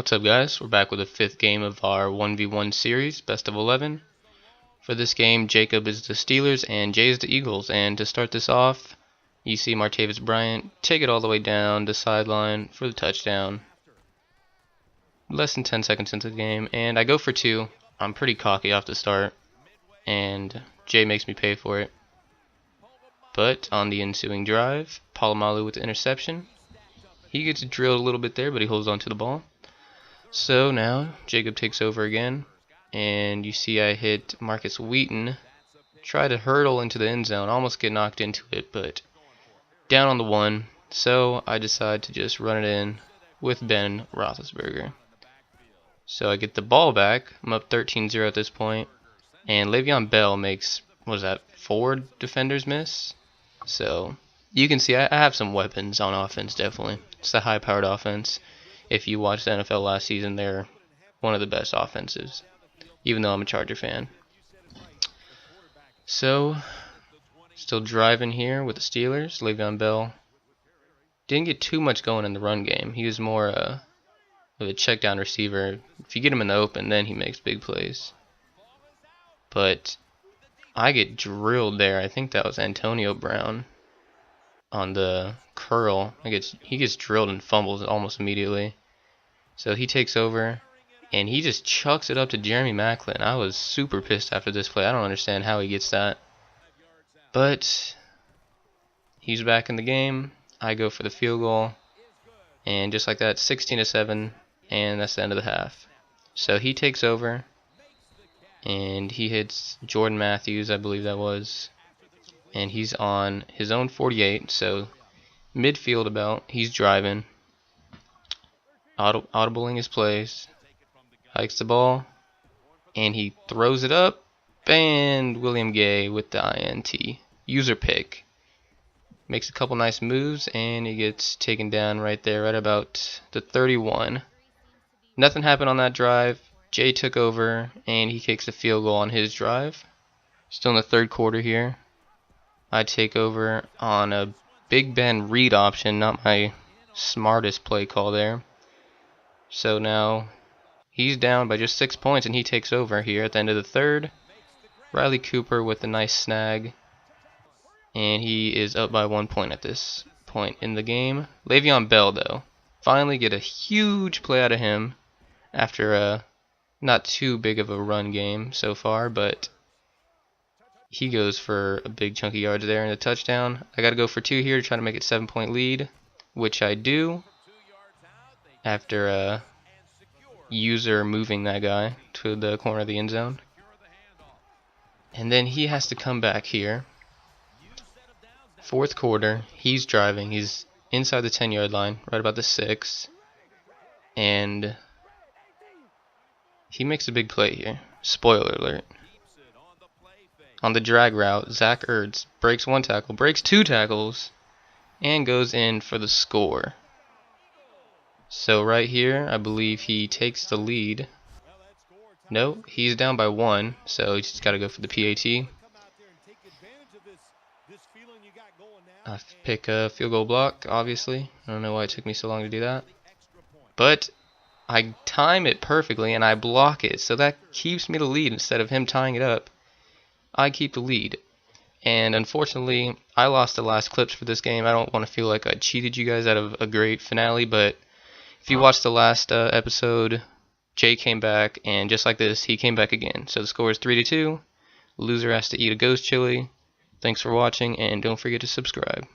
What's up, guys? We're back with the 5th game of our 1v1 series, best of 11. For this game, Jacob is the Steelers and Jay is the Eagles. And to start this off, you see Martavis Bryant take it all the way down the sideline for the touchdown. Less than 10 seconds into the game, and I go for 2. I'm pretty cocky off the start, and Jay makes me pay for it. But on the ensuing drive, Palomalu with the interception. He gets drilled a little bit there, but he holds on to the ball. So now Jacob takes over again, and you see I hit Marcus Wheaton, try to hurdle into the end zone, almost get knocked into it, but down on the 1, so I decide to just run it in with Ben Roethlisberger. So I get the ball back. I'm up 13-0 at this point, and Le'Veon Bell makes, what was that, 4 defenders miss? So you can see I have some weapons on offense, definitely. It's a high-powered offense. If you watched the NFL last season, they're one of the best offenses, even though I'm a Charger fan. So, still driving here with the Steelers. Le'Veon Bell didn't get too much going in the run game. He was more of a check down receiver. If you get him in the open, then he makes big plays. But I get drilled there. I think that was Antonio Brown on the curl. He gets drilled and fumbles almost immediately. So he takes over, and he just chucks it up to Jeremy Maclin. I was super pissed after this play. I don't understand how he gets that. But he's back in the game. I go for the field goal, and just like that, 16-7, and that's the end of the half. So he takes over, and he hits Jordan Matthews, I believe that was, and he's on his own 48, so midfield about. He's driving, audibling his plays, hikes the ball, and he throws it up, and William Gay with the INT. User pick. Makes a couple nice moves, and he gets taken down right there, right about the 31. Nothing happened on that drive. Jay took over, and he kicks a field goal on his drive. Still in the third quarter here. I take over on a Big Ben read option, not my smartest play call there. So now he's down by just 6 points, and he takes over here at the end of the third. Riley Cooper with a nice snag, and he is up by 1 point at this point in the game. Le'Veon Bell, though, finally get a huge play out of him after a not too big of a run game so far, but he goes for a big chunk of yards there in the touchdown. I got to go for 2 here to try to make it 7-point lead, which I do after a user moving that guy to the corner of the end zone. And then he has to come back here. Fourth quarter, he's driving. He's inside the 10-yard line, right about the 6. And he makes a big play here. Spoiler alert. On the drag route, Zach Ertz breaks 1 tackle, breaks 2 tackles, and goes in for the score. So right here, I believe he takes the lead. No, he's down by 1, so he's just got to go for the PAT. I pick a field goal block, obviously. I don't know why it took me so long to do that. But I time it perfectly, and I block it, so that keeps me the lead instead of him tying it up. I keep the lead. And unfortunately, I lost the last clips for this game. I don't want to feel like I cheated you guys out of a great finale, but if you watched the last episode, Jay came back, and just like this, he came back again. So the score is 3-2. Loser has to eat a ghost chili. Thanks for watching, and don't forget to subscribe.